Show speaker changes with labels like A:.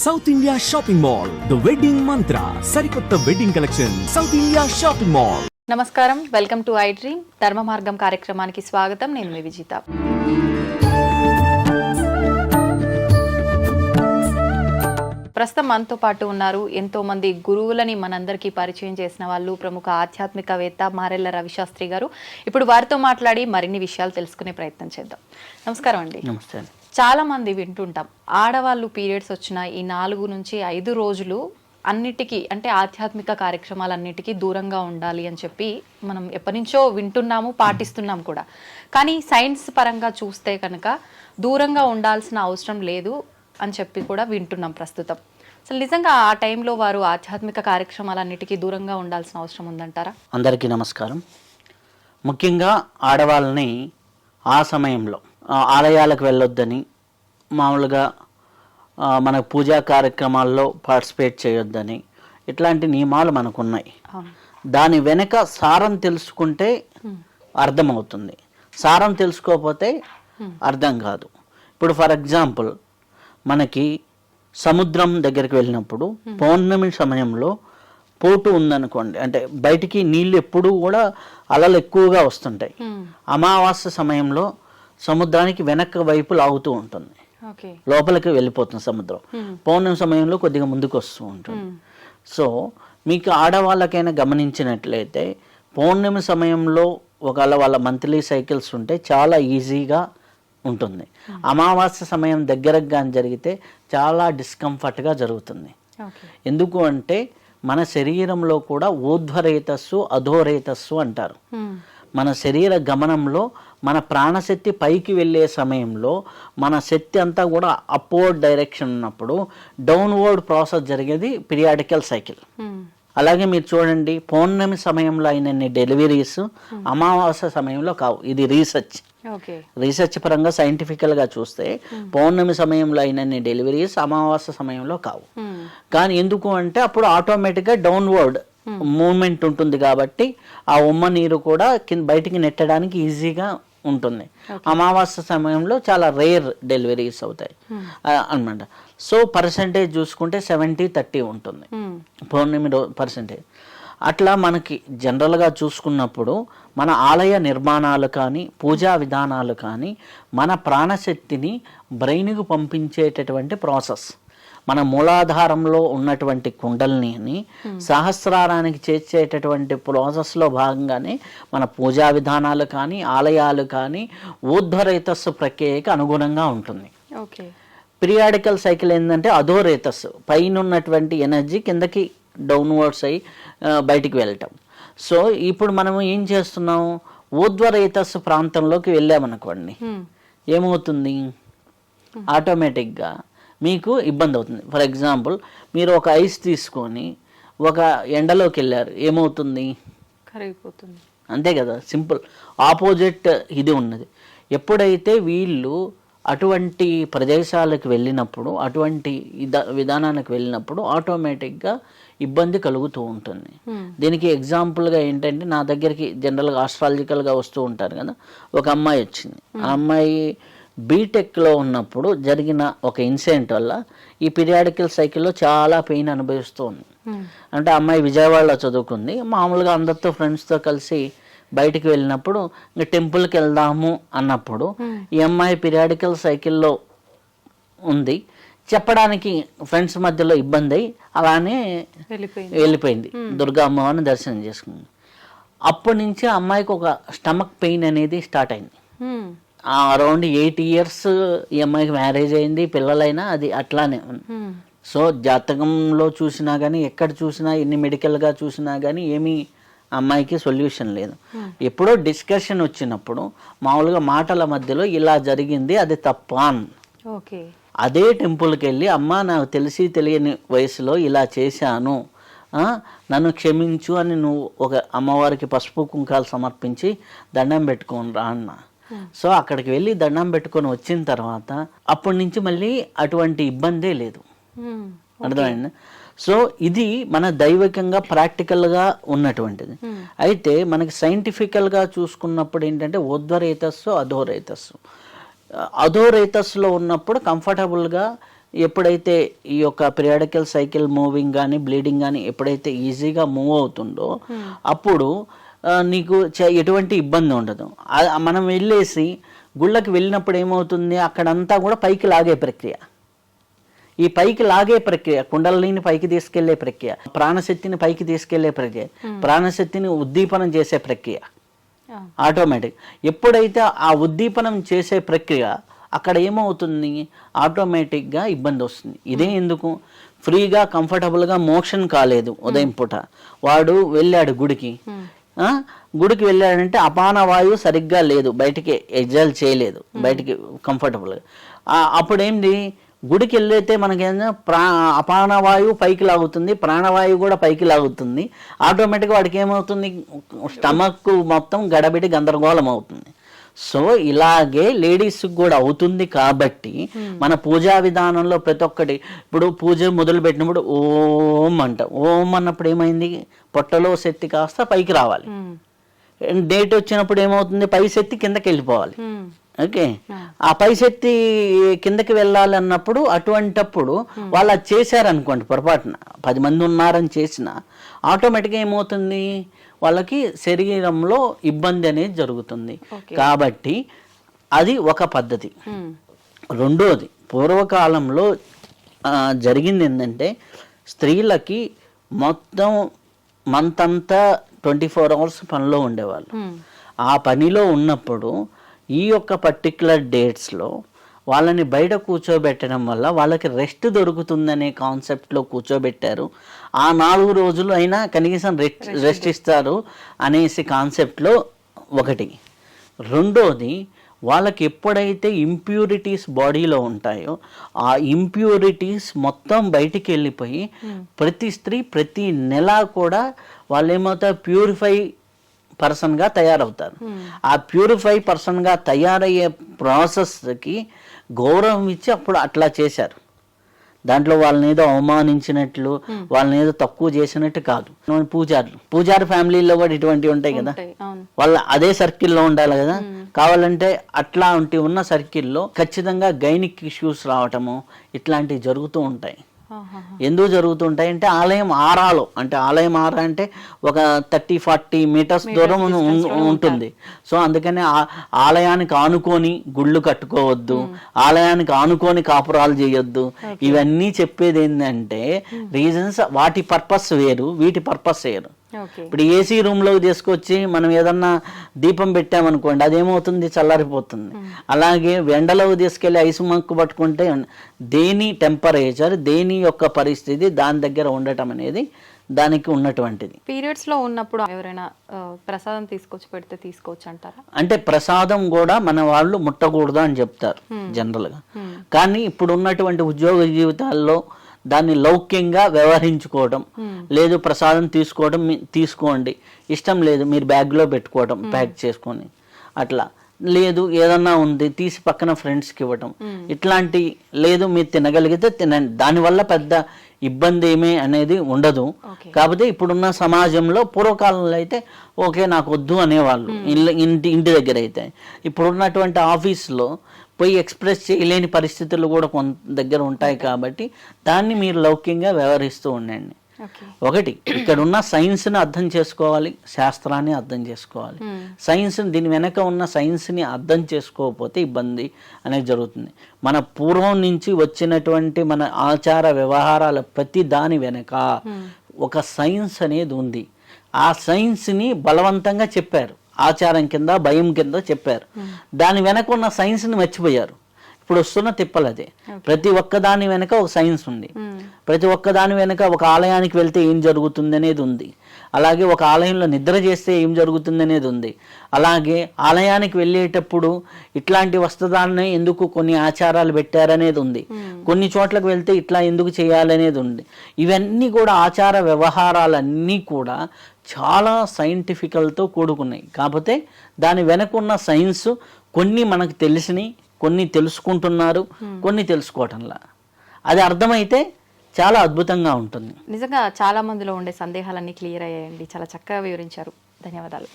A: South India shopping mall, the wedding మంత్ర, సరికొత్త wedding collection, south India shopping mall.
B: నమస్కారం, welcome to I dream ధర్మ మార్గం కార్యక్రమానికి స్వాగతం. నేను మీ విజిత. ప్రస్తుతం మనతో పాటు ఉన్నారు ఎంతో మంది గురువులని మనందరికీ పరిచయం చేసిన వాళ్ళు, ప్రముఖ ఆధ్యాత్మికవేత్త మారెళ్ల రవిశాస్త్రి గారు. ఇప్పుడు వారితో మాట్లాడి మరిన్ని విషయాలు తెలుసుకునే ప్రయత్నం చేద్దాం. నమస్కారం అండి.
C: నమస్తే.
B: చాలా మంది వింటుంటాం, ఆడవాళ్ళు పీరియడ్స్ వచ్చిన ఈ 4 నుంచి 5 రోజులు అన్నిటికీ, అంటే ఆధ్యాత్మిక కార్యక్రమాలన్నిటికీ దూరంగా ఉండాలి అని చెప్పి మనం ఎప్పటి నుంచో వింటున్నాము, పాటిస్తున్నాం కూడా. కానీ సైన్స్ పరంగా చూస్తే కనుక దూరంగా ఉండాల్సిన అవసరం లేదు అని చెప్పి కూడా వింటున్నాం ప్రస్తుతం. అసలు నిజంగా ఆ టైంలో వారు ఆధ్యాత్మిక కార్యక్రమాలన్నిటికీ దూరంగా ఉండాల్సిన అవసరం ఉందంటారా?
C: అందరికీ నమస్కారం. ముఖ్యంగా ఆడవాళ్ళని ఆ సమయంలో ఆలయాలకు వెళ్ళొద్దని, మామూలుగా మన పూజా కార్యక్రమాల్లో పార్టిసిపేట్ చేయొద్దని, ఇట్లాంటి నియమాలు మనకున్నాయి. దాని వెనక సారం తెలుసుకుంటే అర్థమవుతుంది, సారం తెలుసుకోకపోతే అర్థం కాదు. ఇప్పుడు ఫర్ ఎగ్జాంపుల్, మనకి సముద్రం దగ్గరికి వెళ్ళినప్పుడు పౌర్ణమి సమయంలో పోటు ఉందనుకోండి, అంటే బయటికి నీళ్ళు ఎప్పుడూ కూడా అలలు ఎక్కువగా వస్తుంటాయి. అమావాస్య సమయంలో సముద్రానికి వెనక వైపు లాగుతూ ఉంటుంది, లోపలికి వెళ్ళిపోతుంది సముద్రం. పౌర్ణమి సమయంలో కొద్దిగా ముందుకు వస్తూ ఉంటుంది. సో మీకు ఆడవాళ్ళకైనా గమనించినట్లయితే పౌర్ణమి సమయంలో ఒకవేళ వాళ్ళ మంత్లీ సైకిల్స్ ఉంటే చాలా ఈజీగా ఉంటుంది. అమావాస్య సమయం దగ్గరకు కానీ జరిగితే చాలా డిస్కంఫర్ట్గా జరుగుతుంది. ఎందుకు అంటే మన శరీరంలో కూడా ఊర్ధ్వరేతస్సు అధోరేతస్సు అంటారు. మన శరీర గమనంలో మన ప్రాణశక్తి పైకి వెళ్ళే సమయంలో మన శక్తి అంతా కూడా అప్వర్డ్ డైరెక్షన్ ఉన్నప్పుడు డౌన్వర్డ్ ప్రాసెస్ జరిగేది పీరియాడికల్ సైకిల్. అలాగే మీరు చూడండి, పౌర్ణమి సమయంలో అయినన్ని డెలివరీస్ అమావాస్య సమయంలో కావు. ఇది రీసెర్చ్ పరంగా సైంటిఫికల్గా చూస్తే పౌర్ణమి సమయంలో అయినన్ని డెలివరీస్ అమావాస్య సమయంలో కావు. కానీ ఎందుకు అంటే అప్పుడు ఆటోమేటిక్గా డౌన్వర్డ్ మూమెంట్ ఉంటుంది కాబట్టి ఆ ఉమ్మ నీరు కూడా బయటికి నెట్టడానికి ఈజీగా ఉంటుంది. అమావాస్య సమయంలో చాలా రేర్ డెలివరీస్ అవుతాయి అన్నమాట. సో పర్సంటేజ్ చూసుకుంటే 70-30 ఉంటుంది పౌర్ణమి పర్సంటేజ్. అట్లా మనకి జనరల్గా చూసుకున్నప్పుడు మన ఆలయ నిర్మాణాలు కానీ పూజా విధానాలు కానీ మన ప్రాణశక్తిని బ్రెయిన్కు పంపించేటటువంటి ప్రాసెస్. మన మూలాధారంలో ఉన్నటువంటి కుండలిని సహస్రారానికి చేర్చేటటువంటి ప్రాసెస్లో భాగంగానే మన పూజా విధానాలు కానీ ఆలయాలు కానీ ఊర్ధ్వరేతస్సు ప్రక్రియకి అనుగుణంగా ఉంటుంది. పీరియాడికల్ సైకిల్ ఏంటంటే అధోరేతస్సు, పైన ఉన్నటువంటి ఎనర్జీ కిందకి డౌన్వర్డ్స్ అయ్యి బయటికి వెళ్ళటం. సో ఇప్పుడు మనం ఏం చేస్తున్నాం, ఊర్ధ్వరేతస్సు ప్రాంతంలోకి వెళ్ళామనుకోండి, ఏమవుతుంది, ఆటోమేటిక్గా మీకు ఇబ్బంది అవుతుంది. ఫర్ ఎగ్జాంపుల్, మీరు ఒక ఐస్ తీసుకొని ఒక ఎండలోకి వెళ్ళారు, ఏమవుతుంది,
B: కరిగిపోతుంది.
C: అంతే కదా, సింపుల్. ఆపోజిట్ ఇది ఉన్నది. ఎప్పుడైతే వీళ్ళు అటువంటి ప్రదేశాలకు వెళ్ళినప్పుడు, అటువంటి విధానానికి వెళ్ళినప్పుడు ఆటోమేటిక్గా ఇబ్బంది కలుగుతూ ఉంటుంది. దీనికి ఎగ్జాంపుల్గా ఏంటంటే, నా దగ్గరికి జనరల్గా ఆస్ట్రాలజికల్గా వస్తూ ఉంటారు కదా, ఒక అమ్మాయి వచ్చింది. ఆ అమ్మాయి బీటెక్లో ఉన్నప్పుడు జరిగిన ఒక ఇన్సిడెంట్ వల్ల ఈ పీరియాడికల్ సైకిల్లో చాలా పెయిన్ అనుభవిస్తూ ఉంది. అంటే అమ్మాయి విజయవాడలో చదువుకుంది. మామూలుగా అందరితో ఫ్రెండ్స్తో కలిసి బయటికి వెళ్ళినప్పుడు ఇంకా టెంపుల్కి వెళ్దాము అన్నప్పుడు ఈ అమ్మాయి పీరియాడికల్ సైకిల్లో ఉంది. చెప్పడానికి ఫ్రెండ్స్ మధ్యలో ఇబ్బంది అయ్యి అలానే వెళ్ళిపోయింది. దుర్గా అమ్మవారిని దర్శనం చేసుకుంది. అప్పటి నుంచి ఆ అమ్మాయికి ఒక స్టమక్ పెయిన్ అనేది స్టార్ట్ అయింది. అరౌండ్ 8 years ఈ అమ్మాయికి మ్యారేజ్ అయింది, పిల్లలైనా అది అట్లానే. సో జాతకంలో చూసినా కానీ, ఎక్కడ చూసినా, ఎన్ని మెడికల్గా చూసినా కానీ ఏమీ అమ్మాయికి సొల్యూషన్ లేదు. ఎప్పుడో డిస్కషన్ వచ్చినప్పుడు మామూలుగా మాటల మధ్యలో ఇలా జరిగింది, అది తప్ప. అదే టెంపుల్కి వెళ్ళి, అమ్మ నాకు తెలిసి తెలియని వయసులో ఇలా చేశాను, నన్ను క్షమించు అని నువ్వు ఒక అమ్మవారికి పసుపు కుంకాలు సమర్పించి దండం పెట్టుకోని రా అన్న. సో అక్కడికి వెళ్ళి దండం పెట్టుకొని వచ్చిన తర్వాత అప్పటి నుంచి మళ్ళీ అటువంటి ఇబ్బందే లేదు. అర్థమైంది? సో ఇది మన దైవికంగా ప్రాక్టికల్గా ఉన్నటువంటిది. అయితే మనకి సైంటిఫికల్గా చూసుకున్నప్పుడు ఏంటంటే ఊర్ధ్వరేతస్సు అధోరేతస్సు. అధోరేతస్సులో ఉన్నప్పుడు కంఫర్టబుల్గా ఎప్పుడైతే ఈ యొక్క పీరియాడికల్ సైకిల్ మూవింగ్ కానీ బ్లీడింగ్ కానీ ఎప్పుడైతే ఈజీగా మూవ్ అవుతుందో అప్పుడు నీకు ఎటువంటి ఇబ్బంది ఉండదు. మనం వెళ్ళేసి గుళ్ళకి వెళ్ళినప్పుడు ఏమవుతుంది, అక్కడంతా కూడా పైకి లాగే ప్రక్రియ. ఈ పైకి లాగే ప్రక్రియ, కుండలిని పైకి తీసుకెళ్లే ప్రక్రియ, ప్రాణశక్తిని పైకి తీసుకెళ్లే ప్రక్రియ, ప్రాణశక్తిని ఉద్దీపనం చేసే ప్రక్రియ ఆటోమేటిక్. ఎప్పుడైతే ఆ ఉద్దీపనం చేసే ప్రక్రియ అక్కడ ఏమవుతుంది, ఆటోమేటిక్గా ఇబ్బంది వస్తుంది. ఇదే ఎందుకు, ఫ్రీగా కంఫర్టబుల్గా మోషన్ కాలేదు. ఉదయం పూట వాడు వెళ్ళాడు గుడికి, గుడికి వెళ్ళాడంటే అపాన వాయువు సరిగ్గా లేదు, బయటికి ఎగ్జాల్ చేయలేదు, బయటికి కంఫర్టబుల్గా. అప్పుడేంటి, గుడికి వెళ్ళైతే మనకేంటంటే అపాన వాయువు పైకి లాగుతుంది, ప్రాణవాయువు కూడా పైకి లాగుతుంది. ఆటోమేటిక్గా వాడికి ఏమవుతుంది, స్టమక్ మొత్తం గడబిడి గందరగోళం అవుతుంది. సో ఇలాగే లేడీస్కి కూడా అవుతుంది. కాబట్టి మన పూజా విధానంలో ప్రతి ఒక్కటి, ఇప్పుడు పూజ మొదలు పెట్టినప్పుడు ఓం అంట, ఓం అన్నప్పుడు ఏమైంది, పొట్టలో శక్తి కాస్త పైకి రావాలి. డేట్ వచ్చినప్పుడు ఏమవుతుంది, పై శక్తి కిందకి వెళ్ళిపోవాలి. ఓకే, ఆ పై శక్తి కిందకి వెళ్ళాలన్నప్పుడు అటువంటప్పుడు వాళ్ళు అది చేశారనుకోండి, పొరపాటున 10 మంది ఉన్నారని చేసిన ఆటోమేటిక్గా ఏమవుతుంది, వాళ్ళకి శరీరంలో ఇబ్బంది అనేది జరుగుతుంది. కాబట్టి అది ఒక పద్ధతి. రెండోది, పూర్వకాలంలో జరిగింది ఏంటంటే, స్త్రీలకి మొత్తం మంత్ అంతా 24 hours పనిలో ఉండేవాళ్ళు. ఆ పనిలో ఉన్నప్పుడు ఈ యొక్క పర్టిక్యులర్ డేట్స్లో వాళ్ళని బయట కూర్చోబెట్టడం వల్ల వాళ్ళకి రెస్ట్ దొరుకుతుందనే కాన్సెప్ట్లో కూర్చోబెట్టారు. ఆ 4 రోజులు అయినా కనీసం రెస్ట్ ఇస్తారు అనేసి కాన్సెప్ట్లో ఒకటి. రెండోది, వాళ్ళకి ఎప్పుడైతే ఇంప్యూరిటీస్ బాడీలో ఉంటాయో ఆ ఇంప్యూరిటీస్ మొత్తం బయటికి వెళ్ళిపోయి ప్రతి స్త్రీ ప్రతి నెల కూడా వాళ్ళు ఏమవుతారు, ప్యూరిఫై పర్సన్గా తయారవుతారు. ఆ ప్యూరిఫై పర్సన్గా తయారయ్యే ప్రాసెస్కి గౌరవం ఇచ్చి అప్పుడు అట్లా చేశారు. దాంట్లో వాళ్ళని ఏదో అవమానించినట్లు, వాళ్ళని ఏదో తక్కువ చేసినట్టు కాదు. పూజారి ఫ్యామిలీలో కూడా ఇటువంటివి ఉంటాయి కదా, వాళ్ళ అదే సర్కిల్లో ఉండాలి కదా. కావాలంటే అట్లాంటి ఉన్న సర్కిల్లో ఖచ్చితంగా గైనిక్ ఇష్యూస్ రావటము ఇట్లాంటివి జరుగుతూ ఉంటాయి. ఎందుకు జరుగుతుంటాయి అంటే, ఆలయం ఆరాలో, అంటే ఆలయం ఆరా అంటే ఒక 30-40 మీటర్స్ దూరం ఉంటుంది. సో అందుకని ఆలయానికి ఆనుకొని గుళ్ళు కట్టుకోవద్దు, ఆలయానికి ఆనుకొని కాపురాలు చేయొద్దు. ఇవన్నీ చెప్పేది ఏంటంటే రీజన్స్, వాటి పర్పస్ వేరు, వీటి పర్పస్ వేరు. ఇప్పుడు ఏసీ రూమ్లోకి తీసుకొచ్చి మనం ఏదన్నా దీపం పెట్టామనుకోండి, అదేమవుతుంది, చల్లారిపోతుంది. అలాగే ఎండలోకి తీసుకెళ్ళి ఐసు మక్కు పట్టుకుంటే దేని టెంపరేచర్, దేని యొక్క పరిస్థితి దాని దగ్గర ఉండటం అనేది దానికి ఉన్నటువంటిది.
B: పీరియడ్స్ లో ఉన్నప్పుడు ఎవరైనా ప్రసాదం తీసుకొచ్చి పెడితే తీసుకోవచ్చు అంటారా? అంటే
C: ప్రసాదం కూడా మన వాళ్ళు ముట్టకూడదు అని చెప్తారు జనరల్గా. కానీ ఇప్పుడు ఉన్నటువంటి ఉద్యోగ జీవితాల్లో దాన్ని లౌక్యంగా వ్యవహరించుకోవడం, లేదు ప్రసాదం తీసుకోండి, ఇష్టం లేదు మీరు బ్యాగ్లో పెట్టుకోవడం, ప్యాక్ చేసుకొని అట్లా, లేదు ఏదన్నా ఉంది తీసి పక్కన ఫ్రెండ్స్కి ఇవ్వటం, ఇట్లాంటి, లేదు మీరు తినగలిగితే తినండి, దానివల్ల పెద్ద ఇబ్బంది ఏమీ అనేది ఉండదు. కాకపోతే ఇప్పుడున్న సమాజంలో, పూర్వకాలంలో అయితే ఓకే నాకు వద్దు అనేవాళ్ళు ఇంటి దగ్గర అయితే. ఇప్పుడున్నటువంటి ఆఫీస్లో పోయి ఎక్స్ప్రెస్ చేయలేని పరిస్థితులు కూడా కొంత దగ్గర ఉంటాయి. కాబట్టి దాన్ని మీరు లౌక్యంగా వ్యవహరిస్తూ ఉండండి. ఒకటి, ఇక్కడ ఉన్న సైన్స్ని అర్థం చేసుకోవాలి, శాస్త్రాన్ని అర్థం చేసుకోవాలి. సైన్స్ని, దీని వెనక ఉన్న సైన్స్ని అర్థం చేసుకోకపోతే ఇబ్బంది అనేది జరుగుతుంది. మన పూర్వం నుంచి వచ్చినటువంటి మన ఆచార వ్యవహారాల ప్రతి దాని వెనక ఒక సైన్స్ అనేది ఉంది. ఆ సైన్స్ని బలవంతంగా చెప్పారు, ఆచారం కింద భయం కింద చెప్పారు. దాని వెనక ఉన్న సైన్స్ని మర్చిపోయారు. ఇప్పుడు వస్తున్న తిప్పలదే. ప్రతి ఒక్కదాని వెనక ఒక సైన్స్ ఉంది, ప్రతి ఒక్కదాని వెనక ఒక ఆలయానికి వెళ్తే ఏం జరుగుతుంది అనేది ఉంది, అలాగే ఒక ఆలయంలో నిద్ర చేస్తే ఏం జరుగుతుంది అనేది ఉంది, అలాగే ఆలయానికి వెళ్ళేటప్పుడు ఇట్లాంటి వస్త్రధారణ ఎందుకు కొన్ని ఆచారాలు పెట్టారనేది ఉంది, కొన్ని చోట్లకు వెళ్తే ఇట్లా ఎందుకు చేయాలనేది ఉంది. ఇవన్నీ కూడా ఆచార వ్యవహారాలన్నీ కూడా చాలా సైంటిఫికల్తో కూడుకున్నాయి. కాకపోతే దాని వెనకున్న సైన్స్ కొన్ని మనకు తెలిసినాయి, కొన్ని తెలుసుకుంటున్నారు, కొన్ని తెలుసుకోవటంలా. అది అర్థమైతే చాలా అద్భుతంగా ఉంటుంది.
B: నిజంగా చాలా మందిలో ఉండే సందేహాలన్నీ క్లియర్ అయ్యాయండి. చాలా చక్కగా వివరించారు. ధన్యవాదాలు.